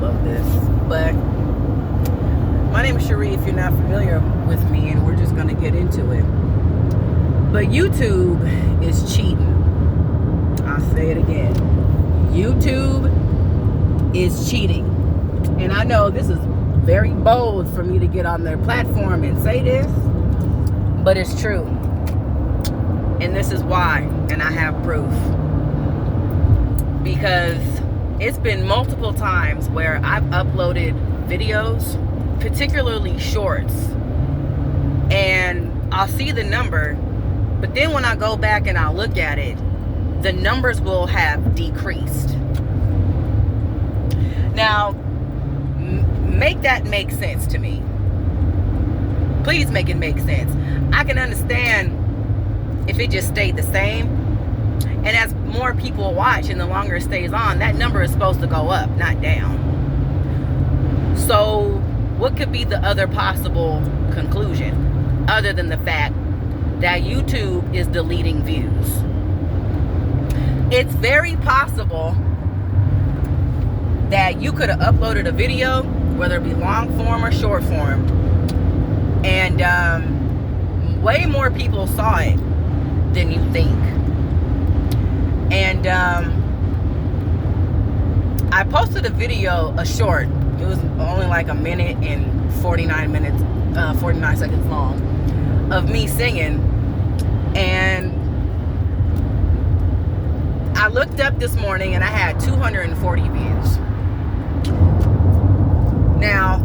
upload this. But my name is Cherie, if you're not familiar with me, and we're just going to get into it. But YouTube is cheating. I'll say it again. YouTube is cheating. And I know this is very bold for me to get on their platform and say this, but it's true. And this is why, and I have proof. Because it's been multiple times where I've uploaded videos, particularly shorts, and I'll see the number, but then when I go back and I look at it, the numbers will have decreased. Now, make that make sense to me. Please make it make sense. I can understand if it just stayed the same. And as more people watch and the longer it stays on, that number is supposed to go up, not down. So what could be the other possible conclusion other than the fact that YouTube is deleting views? It's very possible that you could have uploaded a video, whether it be long form or short form, and way more people saw it than you think. And I posted a video, a short. It was only like a minute and 49 seconds long of me singing. And I looked up this morning and I had 240 views. Now,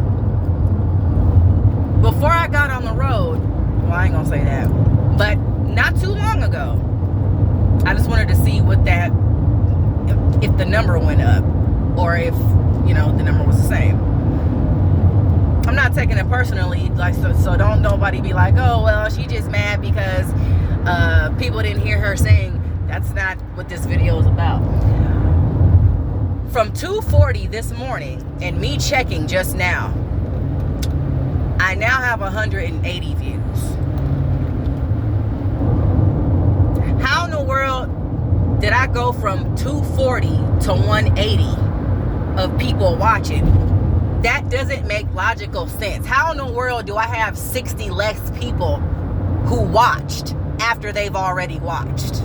before I got on the road, well, I ain't gonna say that, but not too long ago, I just wanted to see what that, if the number went up, or if, you know, the number was the same. I'm not taking it personally, like, so don't nobody be like, oh, well, she just mad because people didn't hear her sing. That's not what this video is about. From 2:40 this morning, and me checking just now, I now have 180 views. How in the world did I go from 240 to 180 of people watching? That doesn't make logical sense. How in the world do I have 60 less people who watched after they've already watched?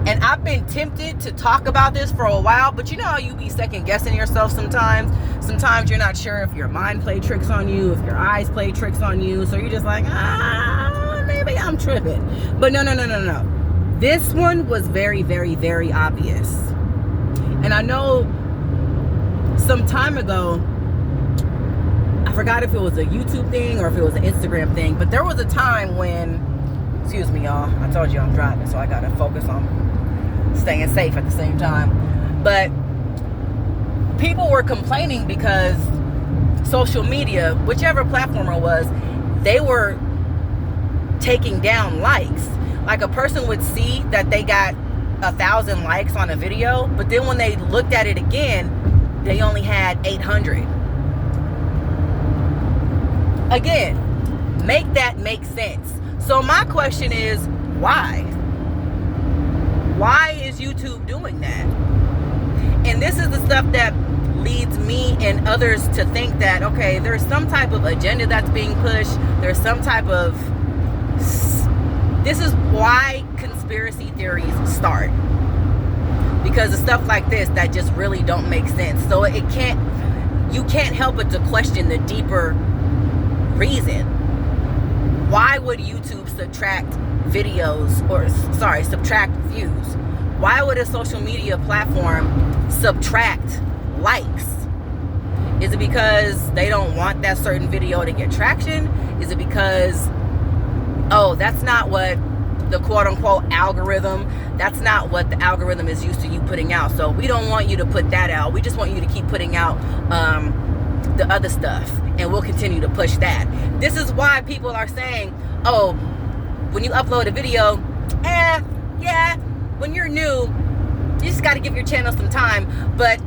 And I've been tempted to talk about this for a while, but you know how you be second guessing yourself sometimes? Sometimes you're not sure if your mind play tricks on you, if your eyes play tricks on you, so you're just like, maybe I'm tripping. But no. This one was very, very, very obvious. And I know some time ago, I forgot if it was a YouTube thing or if it was an Instagram thing, but there was a time when, excuse me y'all, I told you I'm driving, so I gotta focus on staying safe at the same time. But people were complaining because social media, whichever platform it was, they were taking down likes. Like a person would see that they got 1,000 likes on a video, but then when they looked at it again, they only had 800. Again, make that make sense. So my question is, why? Why is YouTube doing that? And this is the stuff that leads me and others to think that, okay, there's some type of agenda that's being pushed. There's some type of... This is why conspiracy theories start. Because of stuff like this that just really don't make sense. So you can't help but to question the deeper reason. Why would YouTube subtract views? Why would a social media platform subtract likes? Is it because they don't want that certain video to get traction? Is it because, oh, that's not what the quote-unquote algorithm, that's not what the algorithm is used to you putting out, so we don't want you to put that out. We just want you to keep putting out the other stuff, and we'll continue to push that. This is why people are saying, oh, when you upload a video, yeah, when you're new, you just got to give your channel some time. But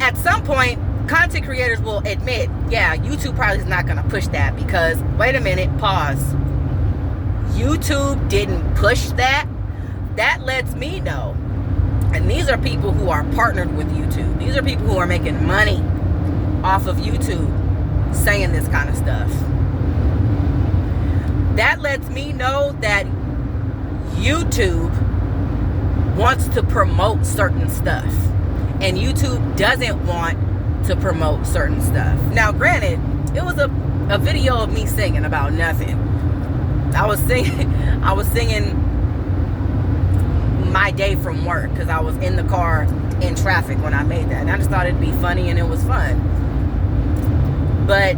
at some point, content creators will admit, yeah, YouTube probably is not going to push that because, wait a minute, pause. YouTube didn't push that. That lets me know And these are people who are partnered with YouTube. These are people who are making money off of YouTube saying this kind of stuff. That lets me know that YouTube wants to promote certain stuff, and YouTube doesn't want to promote certain stuff. Now, granted, it was a video of me singing about nothing. I was singing my day from work because I was in the car in traffic when I made that, and I just thought it'd be funny and it was fun. But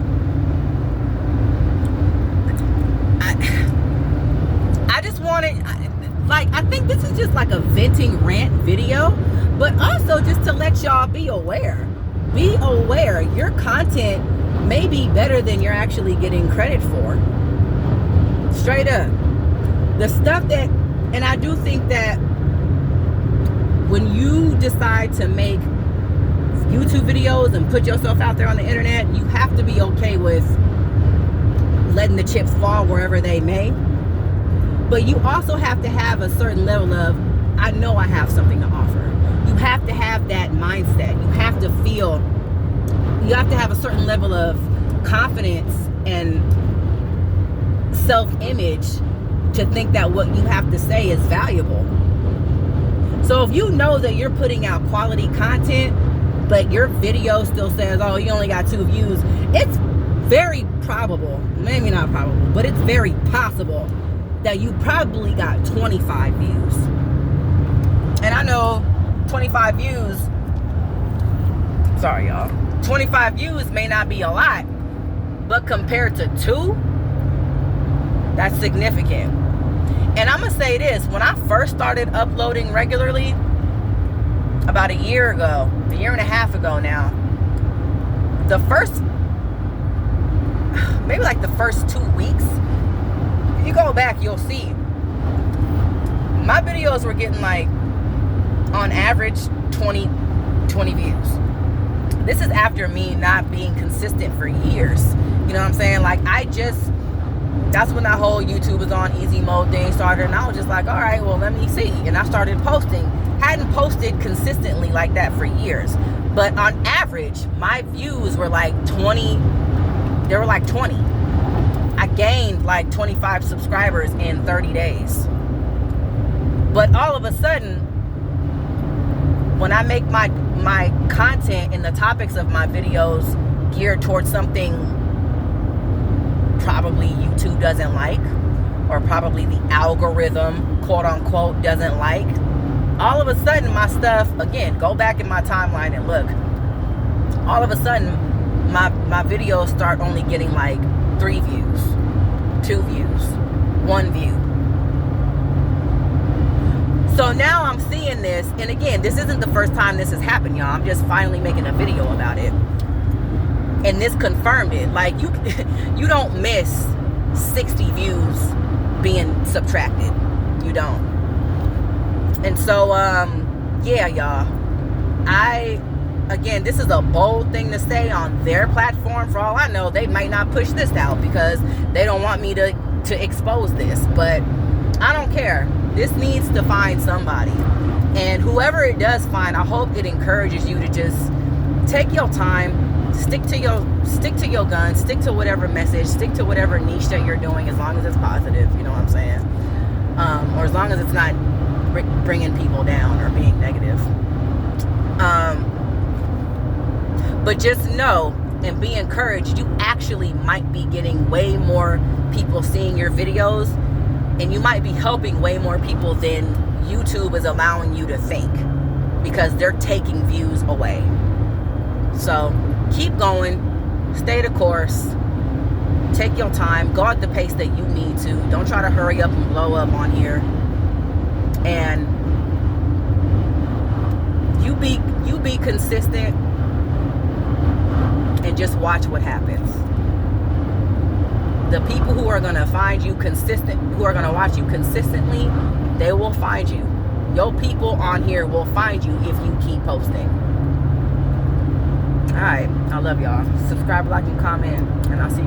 I just wanted, I think this is just like a venting rant video, but also just to let y'all be aware. Be aware, your content may be better than you're actually getting credit for. Straight up. The stuff that, and I do think that when you decide to make YouTube videos and put yourself out there on the internet, you have to be okay with letting the chips fall wherever they may. But you also have to have a certain level of, I know I have something to offer. You have to have that mindset. You have to have a certain level of confidence and self-image to think that what you have to say is valuable. So if you know that you're putting out quality content, but your video still says, oh, you only got 2 views, it's very probable, maybe not probable, but it's very possible that you probably got 25 views. And I know 25 views, sorry y'all, 25 views may not be a lot, but compared to 2, that's significant. And I'm gonna say this, when I first started uploading regularly, about a year and a half ago now, maybe like the first 2 weeks, if you go back, you'll see my videos were getting like, on average, 20 views. This is after me not being consistent for years. You know what I'm saying? Like, that's when that whole YouTube is on easy mode thing started, and I was just like, all right, well, let me see. And I started posting. Hadn't posted consistently like that for years, but on average, my views were like 20. They were like 20. I gained like 25 subscribers in 30 days. But all of a sudden, when I make my content and the topics of my videos geared towards something probably YouTube doesn't like, or probably the algorithm, quote unquote, doesn't like, all of a sudden my stuff, again, go back in my timeline and look, all of a sudden my videos start only getting like 3 views, 2 views, 1 view. So now I'm seeing this, and again, this isn't the first time this has happened, y'all. I'm just finally making a video about it. And this confirmed it. Like, you don't miss 60 views being subtracted. You don't. And so, yeah, y'all. Again, this is a bold thing to say on their platform. For all I know, they might not push this out because they don't want me to expose this. But I don't care. This needs to find somebody. And whoever it does find, I hope it encourages you to just take your time, stick to your guns, stick to whatever message, stick to whatever niche that you're doing, as long as it's positive, you know what I'm saying? Or as long as it's not bringing people down or being negative. But just know and be encouraged, you actually might be getting way more people seeing your videos, and you might be helping way more people than YouTube is allowing you to think, because they're taking views away. So keep going, stay the course, take your time, go at the pace that you need to. Don't try to hurry up and blow up on here. And you be consistent, and just watch what happens. The people who are going to find you consistent, who are going to watch you consistently, they will find you. Your people on here will find you if you keep posting. Alright, I love y'all. Subscribe, like, and comment, and I'll see you.